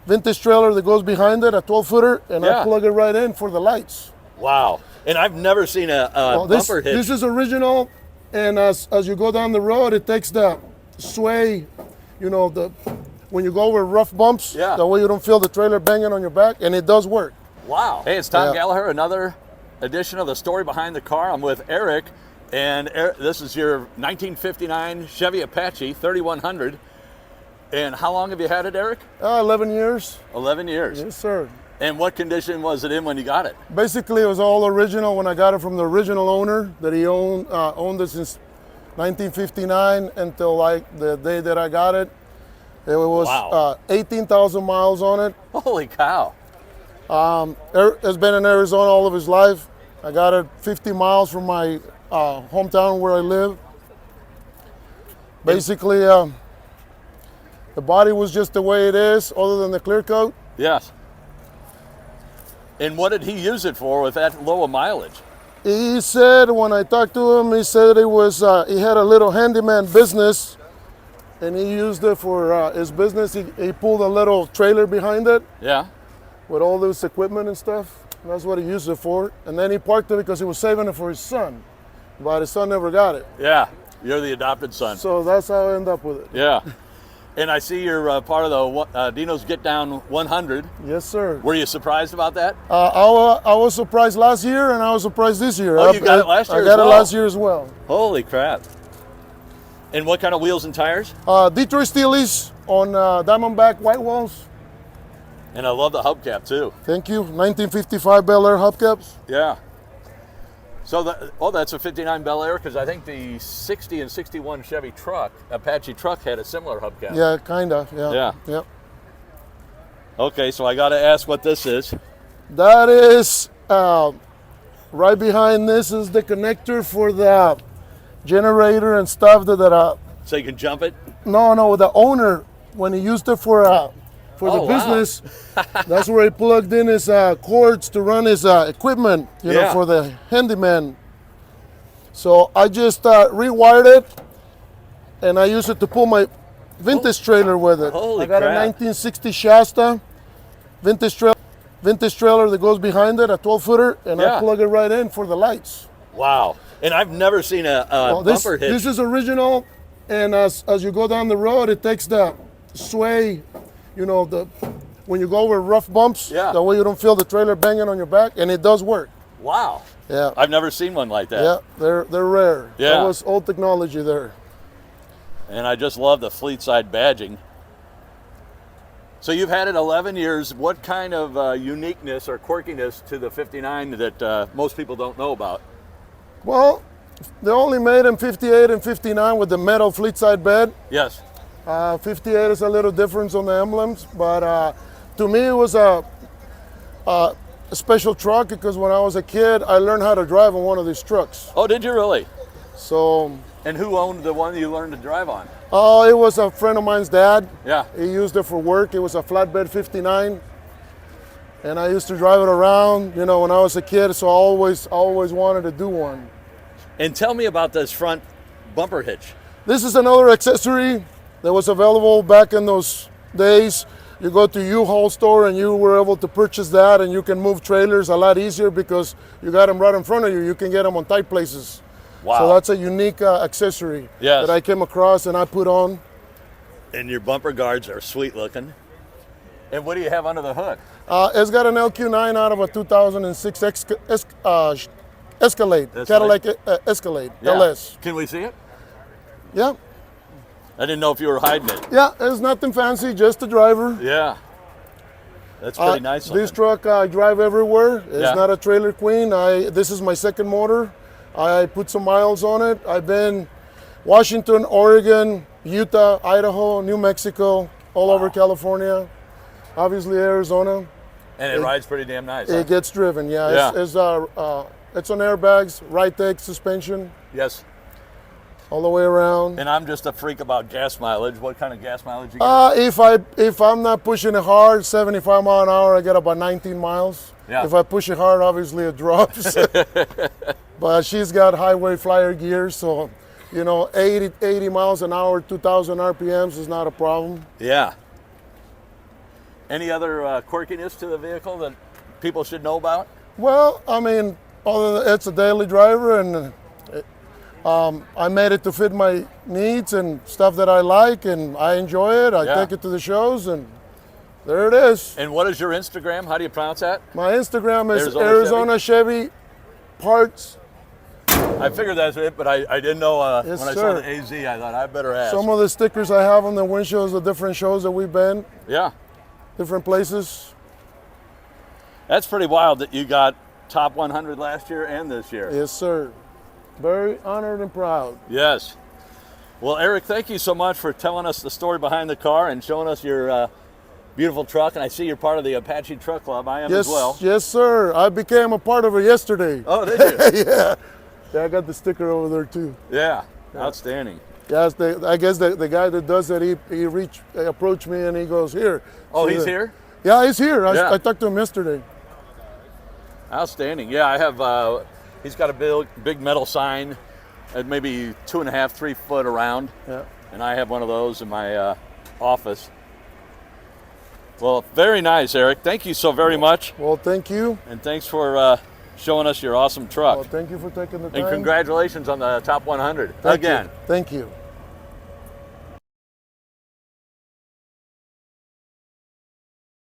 vintage trailer that goes behind it, a 12-footer, and I plug it right in for the lights. Wow. And I've never seen a bumper hitch. This is original, and as you go down the road, it takes the sway, you know, when you go over rough bumps, that way you don't feel the trailer banging on your back, and it does work. Wow. Hey, it's Tom Gallagher, another edition of The Story Behind the Car. I'm with Eric, and this is your 1959 Chevy Apache 3100. And how long have you had it, Eric? 11 years. 11 years. Yes, sir. And what condition was it in when you got it? Basically, it was all original when I got it from the original owner that he owned it since 1959 until like the day that I got it. It was 18,000 miles on it. Holy cow. Has been in Arizona all of his life. I got it 50 miles from my hometown where I live. Basically, the body was just the way it is, other than the clear coat. Yes. And what did he use it for with that low of mileage? He said, when I talked to him, he said it was, he had a little handyman business, and he used it for his business. He pulled a little trailer behind it. Yeah. With all this equipment and stuff. And that's what he used it for. And then he parked it because he was saving it for his son. But his son never got it. Yeah, you're the adopted son. So that's how I ended up with it. Yeah. And I see you're part of the Dinos Get Down 100. Yes, sir. Were you surprised about that? I was surprised last year, and I was surprised this year. Oh, you got it last year I got it last year as well. Holy crap. And what kind of wheels and tires? Detroit Steelies on Diamondback white walls. And I love the hubcap too. Thank you. 1955 Bel Air hubcaps. Yeah. So that's a 59 Bel Air, because I think the 60 and 61 Chevy truck, Apache truck, had a similar hubcap. Yeah, kind of. Yeah. Yeah. Yep. Okay, so I got to ask what this is. That is right behind this is the connector for the generator and stuff that. So you can jump it? No. The owner, when he used it for the business, that's where he plugged in his cords to run his equipment, you know, for the handyman. So I just rewired it, and I use it to pull my vintage trailer with it. Holy I got crap. a 1960 Shasta vintage trailer that goes behind it, a 12-footer, and I plug it right in for the lights. Wow. And I've never seen a bumper hitch. This is original, and as you go down the road, it takes the sway, you know, when you go over rough bumps, that way you don't feel the trailer banging on your back, and it does work. Wow. Yeah. I've never seen one like that. Yeah, they're rare. Yeah. That was old technology there. And I just love the fleet side badging. So you've had it 11 years. What kind of uniqueness or quirkiness to the 59 that most people don't know about? Well, they only made them 58 and 59 with the metal fleet side bed. Yes. 58 is a little difference on the emblems, but to me it was a special truck, because when I was a kid, I learned how to drive on one of these trucks. Oh, did you really? So. And who owned the one you learned to drive on? Oh, it was a friend of mine's dad. Yeah. He used it for work. It was a flatbed 59. And I used to drive it around, you know, when I was a kid, so I always wanted to do one. And tell me about this front bumper hitch. This is another accessory that was available back in those days. You go to U-Haul store and you were able to purchase that, and you can move trailers a lot easier because you got them right in front of you. You can get them on tight places. Wow. So that's a unique accessory that I came across and I put on. And your bumper guards are sweet looking. And what do you have under the hood? It's got an LQ9 out of a 2006 Escalade, Cadillac Escalade, LS. Can we see it? Yeah. I didn't know if you were hiding it. Yeah, it's nothing fancy, just a driver. Yeah. That's pretty nice. This truck I drive everywhere. It's not a trailer queen. This is my second motor. I put some miles on it. I've been Washington, Oregon, Utah, Idaho, New Mexico, all over California, obviously Arizona. And it rides pretty damn nice. It gets driven, yeah. It's on airbags, right-tech suspension. Yes. All the way around. And I'm just a freak about gas mileage. What kind of gas mileage you get? If I'm not pushing it hard, 75 mile an hour, I get about 19 miles. Yeah. If I push it hard, obviously it drops. But she's got highway flyer gears, so, you know, 80 miles an hour, 2,000 RPMs is not a problem. Yeah. Any other quirkiness to the vehicle that people should know about? Well, I mean, other than it's a daily driver, and I made it to fit my needs and stuff that I like, and I enjoy it. I take it to the shows, and there it is. And what is your Instagram? How do you pronounce that? My Instagram is Arizona Chevy Parts. I figured that's it, but I didn't know Yes, when I sir. saw the AZ, I thought I better ask. Some of the stickers I have on the windshields of different shows that we've been, Yeah. different places. That's pretty wild that you got top 100 last year and this year. Yes, sir. Very honored and proud. Yes. Well, Erick, thank you so much for telling us the story behind the car and showing us your beautiful truck. And I see you're part of the Apache Truck Club. I am as well. Yes, sir. I became a part of it yesterday. Oh, did you? Yeah. Yeah, I got the sticker over there too. Yeah. Outstanding. Yes, I guess the guy that does that, he approached me and he goes, here. Oh, See he's that? here? Yeah, he's here. Yeah. I talked to him yesterday. Outstanding. Yeah, I have, he's got a big metal sign at maybe 2.5, 3 foot around. Yeah. And I have one of those in my office. Well, very nice, Erick. Thank you so very much. Well, thank you. And thanks for showing us your awesome truck. Well, thank you for taking the time. And congratulations on the top 100 Thank again. you. Thank you.